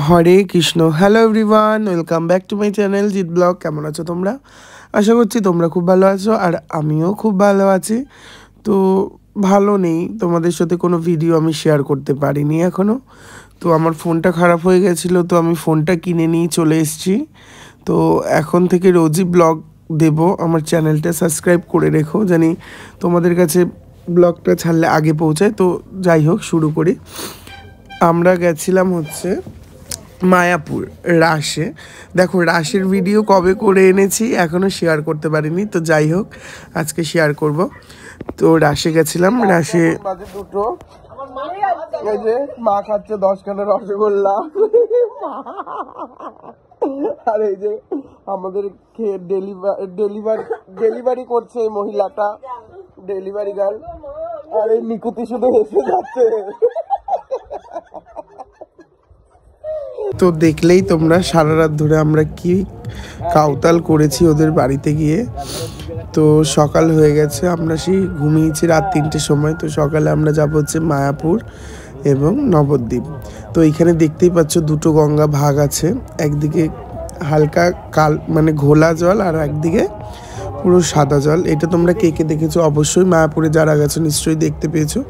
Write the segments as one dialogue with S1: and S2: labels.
S1: Hare Krishna. Hello everyone, welcome back to my channel Jeet blog. কেমন আছো তোমরা? আশা করছি তোমরা খুব ভালো আছো, আর আমিও খুব ভালো আছি। তো ভালো নেই, তোমাদের সাথে কোনো ভিডিও আমি শেয়ার করতে পারিনি এখনও। তো আমার ফোনটা খারাপ হয়ে গেছিলো, তো আমি ফোনটা কিনে নিয়ে চলে এসেছি। তো এখন থেকে রোজই ব্লগ দেব। আমার চ্যানেলটা সাবস্ক্রাইব করে রেখো, জানি তোমাদের কাছে ব্লগটা ছাড়লে আগে পৌঁছায়। তো যাই হোক, শুরু করি। আমরা গেছিলাম হচ্ছে মায়াপুর রাসে। দেখো, রাসের ভিডিও কবে করে এনেছি এখনও শেয়ার করতে পারিনি, তো যাই হোক আজকে শেয়ার করব। তো রাসে গেছিলাম, রাসে দুটো এই যে মা খাচ্ছে 10খানা রসগোল্লা, আর এই যে আমাদের ডেলিভারি করছে এই মহিলাটা, ডেলিভারি গার্ল। আর এই নিকুতি শুধু এসে যাচ্ছে। তো দেখলেই তোমরা সারা রাত ধরে আমরা কি কাউতাল করেছি ওদের বাড়িতে গিয়ে। তো সকাল হয়ে গেছে, আমরা সেই ঘুমিয়েছি রাত 3টের সময়। তো সকালে আমরা যাবো হচ্ছে মায়াপুর এবং নবদ্বীপ। তো এইখানে দেখতেই পাচ্ছ দুটো গঙ্গা ভাগ আছে, একদিকে হালকা মানে ঘোলা জল, আর একদিকে পুরো সাদা জল। এটা তোমরা কে কে দেখেছো অবশ্যই, মায়াপুরে যারা গেছো নিশ্চয়ই দেখতে পেয়েছো।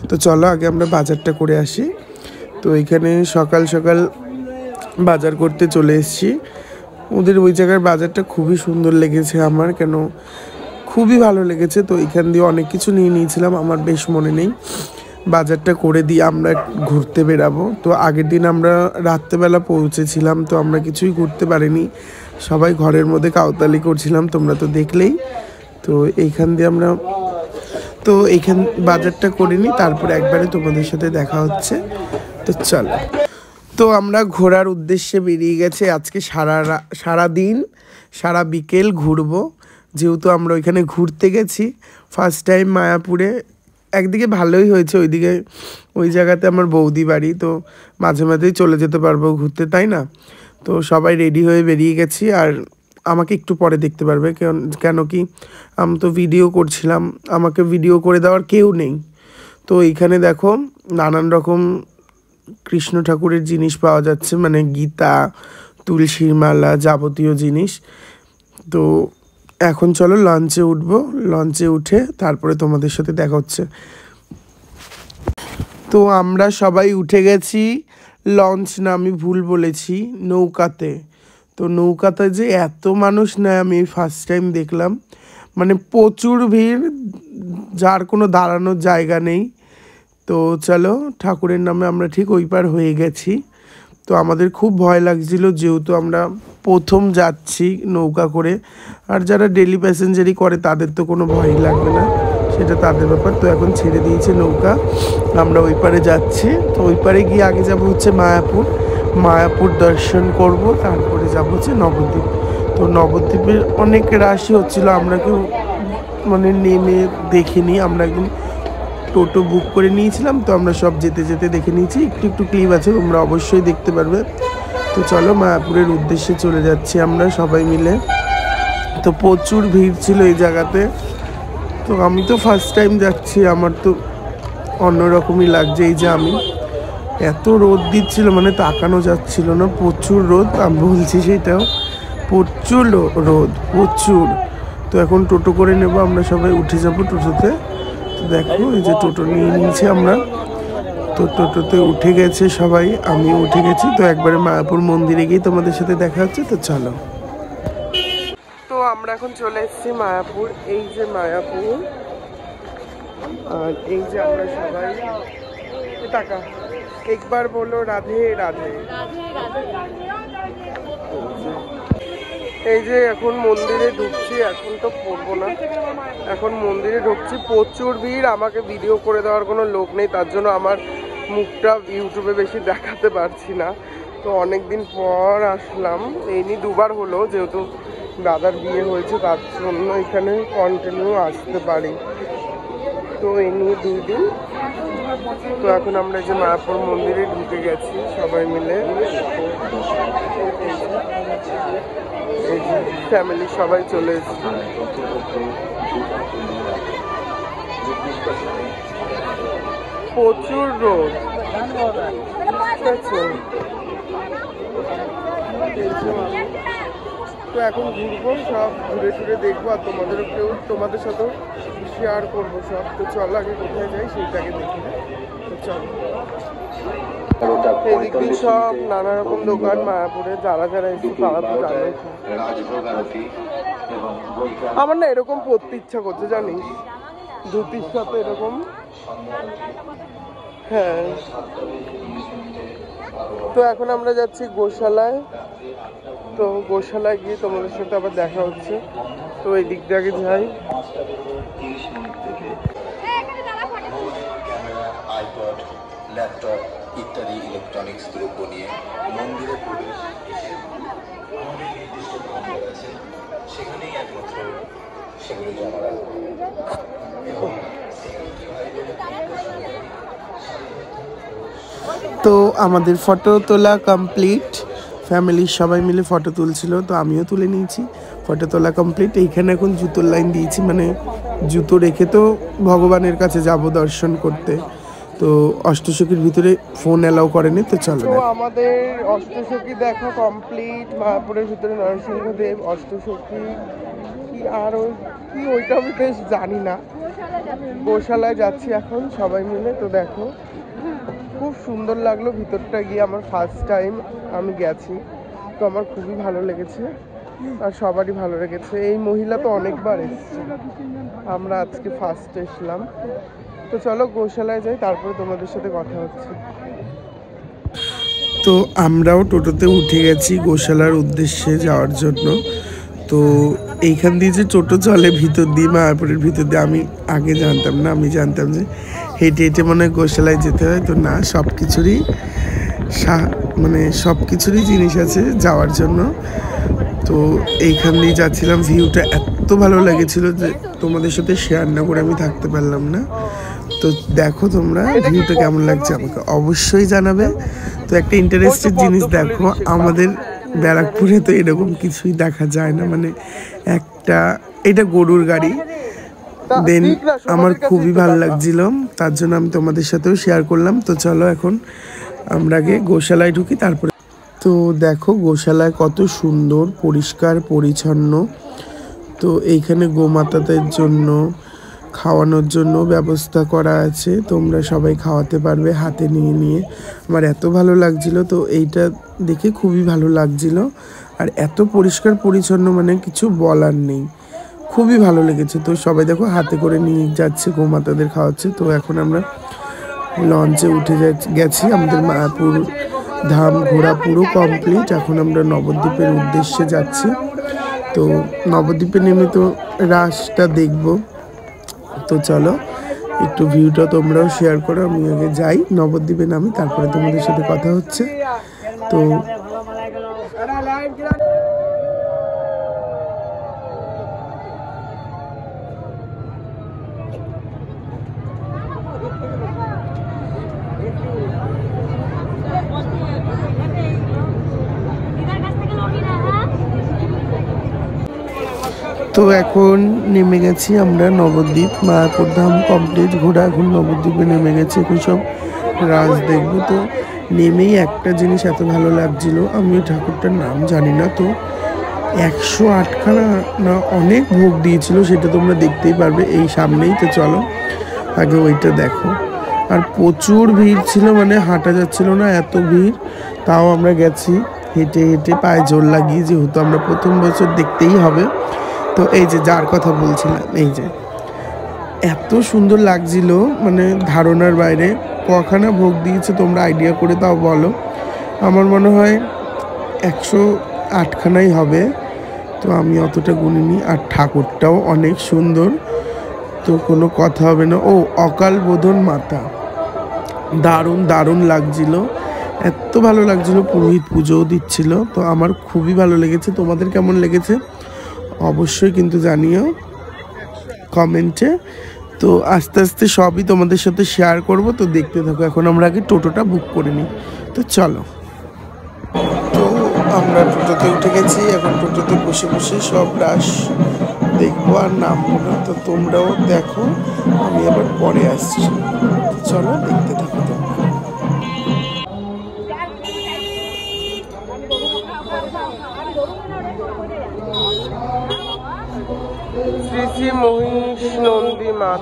S1: তো চলো আগে আমরা বাজারটা করে আসি। তো এইখানে সকাল সকাল বাজার করতে চলে এসেছি। ওদের ওই জায়গার বাজারটা খুবই সুন্দর লেগেছে আমার, কেন খুবই ভালো লেগেছে। তো এখান দিয়ে অনেক কিছু নিয়ে নিয়েছিলাম, আমার বেশ মনে নেই। বাজারটা করে দিয়ে আমরা ঘুরতে বেরাবো। তো আগের দিন আমরা রাত্রেবেলা পৌঁছেছিলাম, তো আমরা কিছুই ঘুরতে পারিনি, সবাই ঘরের মধ্যে কাউতালি করছিলাম, তোমরা তো দেখলেই। তো এইখান দিয়ে আমরা এইখান বাজারটা করে নিই, তারপরে একবারে তোমাদের সাথে দেখা হচ্ছে। তো চলো। তো আমরা ঘোরার উদ্দেশ্যে বেরিয়ে গেছে। আজকে সারা দিন সারা বিকেল ঘুরবো, যেহেতু আমরা ওইখানে ঘুরতে গেছি ফার্স্ট টাইম মায়াপুরে। একদিকে ভালোই হয়েছে, ওই জায়গাতে আমার বৌদি বাড়ি, তো মাঝে মাঝেই চলে যেতে পারবো ঘুরতে, তাই না? তো সবাই রেডি হয়ে বেরিয়ে গেছি, আর আমাকে একটু পরে দেখতে পারবে, কেন কি আমি তো ভিডিও করছিলাম, আমাকে ভিডিও করে দেওয়ার কেউ নেই। তো এইখানে দেখো নানান রকম কৃষ্ণ ঠাকুরের জিনিস পাওয়া যাচ্ছে, মানে গীতা, তুলসীর মালা, যাবতীয় জিনিস। তো এখন চলো লঞ্চে উঠবো, লঞ্চে উঠে তারপরে তোমাদের সাথে দেখা হচ্ছে। তো আমরা সবাই উঠে গেছি, লঞ্চ না আমি ভুল বলেছি, নৌকাতে। তো নৌকাতে যে এত মানুষ নেয় আমি ফার্স্ট টাইম দেখলাম, মানে প্রচুর ভিড়, যার কোনো দাঁড়ানোর জায়গা নেই। তো চলো, ঠাকুরের নামে আমরা ঠিক ওই পার হয়ে গেছি। তো আমাদের খুব ভয় লাগছিল, যেহেতু আমরা প্রথম যাচ্ছি নৌকা করে। আর যারা ডেলি প্যাসেঞ্জারই করে তাদের তো কোনো ভয়ই লাগবে না, সেটা তাদের ব্যাপার। তো এখন ছেড়ে দিয়েছে নৌকা, আমরা ওই পারে যাচ্ছি। তো ওই পারে গিয়ে আগে যাব হচ্ছে মায়াপুর দর্শন করব, তারপরে যাব হচ্ছে নবদ্বীপ। তো নবদ্বীপের অনেক রাশি হচ্ছিল, আমরা কেউ মানে নেমে দেখিনি, আমরা একদম টোটো বুক করে নিয়েছিলাম। তো আমরা সব যেতে যেতে দেখে নিয়েছি, একটু ক্লিপ আছে, তোমরা অবশ্যই দেখতে পারবে। তো চলো মায়াপুরের উদ্দেশ্যে চলে যাচ্ছি আমরা সবাই মিলে। তো প্রচুর ভিড় ছিল এই জায়গাতে। তো আমি তো ফার্স্ট টাইম যাচ্ছি, আমার তো অন্যরকমই লাগছে। এই যে আমি এত রোদ দিচ্ছিল, মানে তাকানো যাচ্ছিল না, প্রচুর রোদ, আমি বলছি সেটাও, প্রচুর রোদ, প্রচুর। তো এখন টোটো করে নেব, আমরা সবাই উঠে যাবো টোটোতে। তো দেখো এই যে টোটো নিয়ে নিয়েছি আমরা, তো টোটোতে উঠে গেছে সবাই, আমিও উঠে গেছি। তো একবারে মায়াপুর মন্দিরে গিয়ে তোমাদের সাথে দেখা হচ্ছে। তো চলো। তো আমরা এখন চলে এসেছি মায়াপুর, এই যে মায়াপুর, আর এই যে আমরা সবাই টাকা একবার বলো রাধে রাধে। এই যে এখন মন্দিরে ঢুকছি, এখন তো পড়বো না, এখন মন্দিরে ঢুকছি। প্রচুর ভিড়, আমাকে ভিডিও করে দেওয়ার কোনো লোক নেই, তার জন্য আমার মুখটা ইউটিউবে বেশি দেখাতে পারছি না। তো অনেক দিন পর আসলাম, এই নিয়ে 2বার হলো, যেহেতু দাদার বিয়ে হয়েছে তার জন্য এখানে কন্টিনিউ আসতে পারি। তো এই নিয়ে 2 দিন। তো এখন আমরা যে মায়াপুর মন্দিরে ঢুকে গেছি সবাই মিলে, এই যে ফ্যামিলি সবাই চলে এসেছে। প্রচুর রোদ, ঠিক আছে। তো এখন ঘুরবো, সব ঘুরে টুরে দেখবো আর তোমাদের সাথেও শেয়ার করবো সব। তো চলো আগে কোথায় যাই সেইটাকে দেখি। তো চলো, এদিক দিয়ে সব নানা রকম দোকান মায়াপুরে, যারা যারা এসে তারা তো জানে। আমার না এরকম পড়তে ইচ্ছা করছে জানিস, ধুতির সাথে এরকম। হ্যাঁ, তো এখন আমরা যাচ্ছি গোশালায়। তো গোশালায় গিয়ে তোমাদের সাথে আবার দেখা হচ্ছে। তো এই দিক দিয়ে আগে যাই।
S2: আইপড, ল্যাপটপ ইত্যাদি ইলেকট্রনিক্স দ্রব্য নিয়ে মন্দিরে প্রবেশ আমাদের নির্দিষ্ট কাউন্টার আছে, সেখানেই একমাত্র সেগুলো জমা রাখবো।
S1: তো আমাদের ফটো তোলা কমপ্লিট, ফ্যামিলির সবাই মিলে ফটো তুলছিল, তো আমিও তুলে নিয়েছি। ফটো তোলা কমপ্লিট। এইখানে এখন জুতোর লাইন দিয়েছি, মানে জুতো রেখে তো ভগবানের কাছে যাব দর্শন করতে। তো অষ্টসখীর ভিতরে ফোন অ্যালাউ করেনি, তো চলো। তো আমাদের অষ্টসখী দেখা কমপ্লিট। মায়াপুরের ভিতরে নরসিংহদেব, অষ্টসখী কি আর কি ওইটা আমি বেশ জানি না। গোশালায় যাচ্ছি এখন সবাই মিলে। তো দেখো খুব সুন্দর লাগলো ভিতরটা গিয়ে, আমার ফার্স্ট টাইম আমি গেছি, তো আমার খুবই ভালো লেগেছে আর সবারই ভালো লেগেছে। এই মহিলা তো অনেকবার এসেছে, আমরা আজকে ফার্স্ট এসলাম। তো চলো গোশালায় যাই, তারপরে তোমাদের সাথে কথা হচ্ছে। তো আমরাও টোটোতে উঠে গেছি গোশালার উদ্দেশ্যে যাওয়ার জন্য। তো এইখান দিয়ে যে টোটো চলে ভিতর দিয়ে, মায়াপুরের ভিতর দিয়ে, আমি আগে জানতাম না। আমি জানতাম যে হেঁটে হেঁটে মনে হয় গোশালায় যেতে হয়। তো না, সব কিছুরই মানে সব কিছুরই জিনিস আছে যাওয়ার জন্য। তো এইখান দিয়ে যাচ্ছিলাম, ভিউটা এত ভালো লেগেছিল যে তোমাদের সাথে শেয়ার না করে আমি থাকতে পারলাম না। তো দেখো তোমরা ভিউটা কেমন লাগছে আমাকে অবশ্যই জানাবে। তো একটা ইন্টারেস্টেড জিনিস দেখো, আমাদের ব্যারাকপুরে তো এরকম কিছুই দেখা যায় না, মানে এটা গরুর গাড়ি। দেন আমার খুবই ভালো লাগছিল, তার জন্য আমি তোমাদের সাথেও শেয়ার করলাম। তো চলো এখন আমরা আগে গোশালায় ঢুকি, তারপরে। তো দেখো গোশালায় কত সুন্দর পরিষ্কার পরিচ্ছন্ন। তো এইখানে গোমাতাদের জন্য খাওয়ানোর জন্য ব্যবস্থা করা আছে, তোমরা সবাই খাওয়াতে পারবে হাতে নিয়ে নিয়ে। আমার এত ভালো লাগছিল, তো এইটা দেখে খুবই ভালো লাগছিল। আর এত পরিষ্কার পরিচ্ছন্ন, মানে কিছু বলার নেই, খুবই ভালো লেগেছে। তো সবাই দেখো হাতে করে নিয়ে যাচ্ছে, গোমাতাদের খাওয়াচ্ছে। তো এখন আমরা লঞ্চে উঠে গেছি, আমাদের মায়াপুর ধাম ঘোরা পুরো কমপ্লিট। এখন আমরা নবদ্বীপের উদ্দেশ্যে যাচ্ছি। তো নবদ্বীপে নেমে তো রাসটা দেখবো। তো চলো একটু ভিউটা তোমরাও শেয়ার করো। আমি আগে যাই নবদ্বীপে নামি, তারপরে তোমাদের সাথে কথা হচ্ছে। তো তো এখন নেমে গেছি আমরা নবদ্বীপ, মায়াপুর ধাম কমপ্লিট ঘোরা, এখন নবদ্বীপে নেমে গেছি। এখন সব রাজ দেখবো। তো নেমেই একটা জিনিস এত ভালো লাগছিল, আমি ওই ঠাকুরটার নাম জানি না, তো 108খানা না অনেক ভোগ দিয়েছিল, সেটা তোমরা দেখতেই পারবে এই সামনেই। তো চলো আগে ওইটা দেখো। আর প্রচুর ভিড় ছিল, মানে হাঁটা যাচ্ছিল না, এত ভিড়। তাও আমরা গেছি হেঁটে হেঁটে, পায়ে জোর লাগিয়ে, যেহেতু আমরা প্রথম বছর দেখতেই হবে। তো এই যে যার কথা বলছিলাম, এই যে এত সুন্দর লাগছিল, মানে ধারণার বাইরে। কখানা ভোগ দিয়েছে তোমরা আইডিয়া করে তাও বলো। আমার মনে হয় 108খানাই হবে, তো আমি অতটা গুনিনি। আর ঠাকুরটাও অনেক সুন্দর, তো কোনো কথা হবে না। ও অকাল বোধন মাতা, দারুণ দারুণ লাগছিল, এত ভালো লাগছিল। পুরোহিত পুজোও দিচ্ছিল, তো আমার খুবই ভালো লেগেছে। তোমাদের কেমন লেগেছে অবশ্যই কিন্তু জানিও কমেন্টে। তো আস্তে আস্তে সবই তোমাদের সাথে শেয়ার করব, তো দেখতে থাকো। এখন আমরা আগে টোটোটা বুক করে নিই, তো চলো। তো আমরা টোটোতে উঠে গেছি, এখন টোটোতে বসে বসে সব রাস দেখবো আর নামবো না। তো তোমরাও দেখো, আমি আবার পরে আসছি। চলো দেখতে থাকো তোমরা। শ্রী শ্রী মহিষ নন্দী মাত।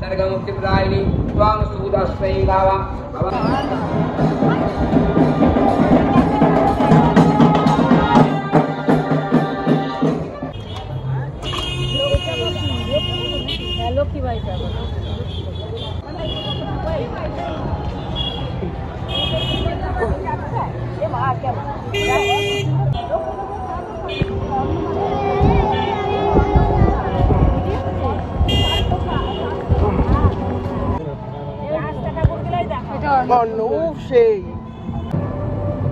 S3: सर्गमुक्तिप्रदायिनी त्वां सुदास्मै गावा
S4: লক্ষ্মী ভাই
S1: সেই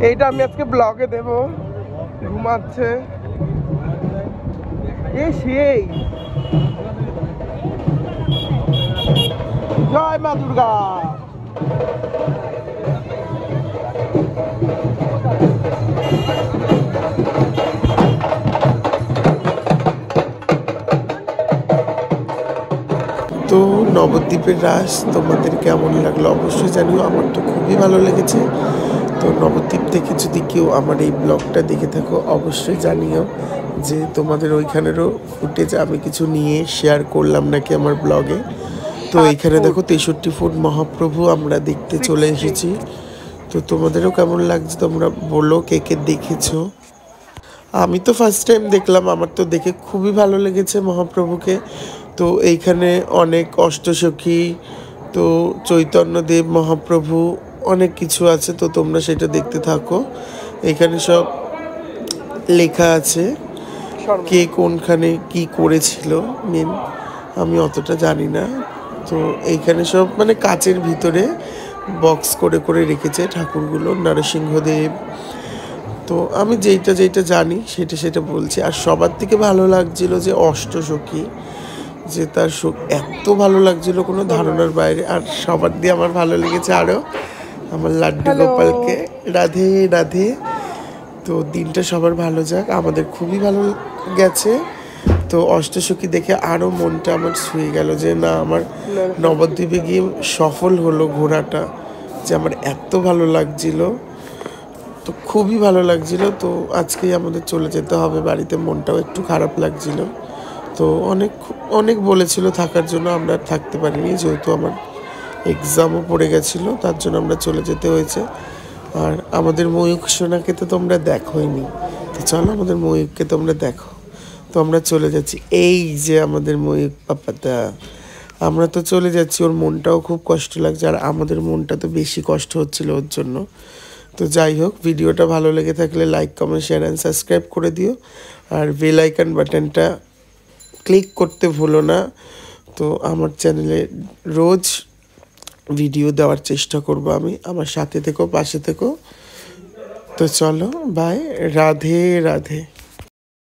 S1: এইটা আমি আজকে ব্লগে দেব। ঘুমাচ্ছে সেই। জয় মা দুর্গা। তো নবদ্বীপের রাস তোমাদের কেমন লাগলো অবশ্যই জানিও। আমার তো খুবই ভালো লেগেছে। তো নবদ্বীপ থেকে যদি কেউ আমার এই ব্লগটা দেখে থাকো অবশ্যই জানিও যে তোমাদের ওইখানেরও ফুটেজ আমি কিছু নিয়ে শেয়ার করলাম নাকি আমার ব্লগে। তো এইখানে দেখো 63 ফুট মহাপ্রভু আমরা দেখতে চলে এসেছি। তো তোমাদেরও কেমন লাগছে তোমরা বলো, কে কে দেখেছো। আমি তো ফার্স্ট টাইম দেখলাম, আমার তো দেখে খুবই ভালো লেগেছে মহাপ্রভুকে। তো এইখানে অনেক অষ্টসখী, তো চৈতন্যদেব মহাপ্রভু অনেক কিছু আছে। তো তোমরা সেটা দেখতে থাকো। এখানে সব লেখা আছে কে কোনখানে কি করেছিল মেন, আমি অতটা জানি না। তো এইখানে সব মানে কাচের ভিতরে বক্স করে করে রেখেছে ঠাকুরগুলো, নরসিংহদেব। তো আমি যেটা জানি সেটা বলছি। আর সবার থেকে ভালো লাগছিল যে অষ্টসখী, যে তার এত ভালো লাগছিল কোনো ধারণার বাইরে। আর সবার দিয়ে আমার ভালো লেগেছে আরও আমার লাড্ডু গোপালকে। রাধে রাধে। তো দিনটা সবার ভালো যাক, আমাদের খুবই ভালো গেছে। তো অষ্টসখী দেখে আরও মনটা আমার ছুঁয়ে গেল যে না, আমার নবদ্বীপে গিয়ে সফল হলো ঘোরাটা, যে আমার এত ভালো লাগছিল। তো খুবই ভালো লাগছিল। তো আজকেই আমাদের চলে যেতে হবে বাড়িতে, মনটাও একটু খারাপ লাগছিল। তো অনেক বলেছিল থাকার জন্য, আমরা থাকতে পারিনি যেহেতু আমার এক্সামও পড়ে গেছিলো, তার জন্য আমরা চলে যেতে হয়েছে। আর আমাদের ময়ূক সোনাকে তো তোমরা দেখোইনি, তো চলো আমাদের ময়ূককে তোমরা দেখো। তো আমরা চলে যাচ্ছি, এই যে আমাদের ময়ূক পাপাটা, আমরা তো চলে যাচ্ছি। ওর মনটাও খুব কষ্ট লাগছে, আর আমাদের মনটা তো বেশি কষ্ট হচ্ছিল ওর জন্য। তো যাই হোক, ভিডিওটা ভালো লেগে থাকলে like comment share and subscribe করে দিও। আর বেল আইকন বাটনটা ক্লিক করতে ভুলো না। তো আমার চ্যানেলে রোজ ভিডিও দেওয়ার চেষ্টা করব আমি, আমার সাথে থেকো, পাশে থেকো। তো চলো, বাই, রাধে রাধে।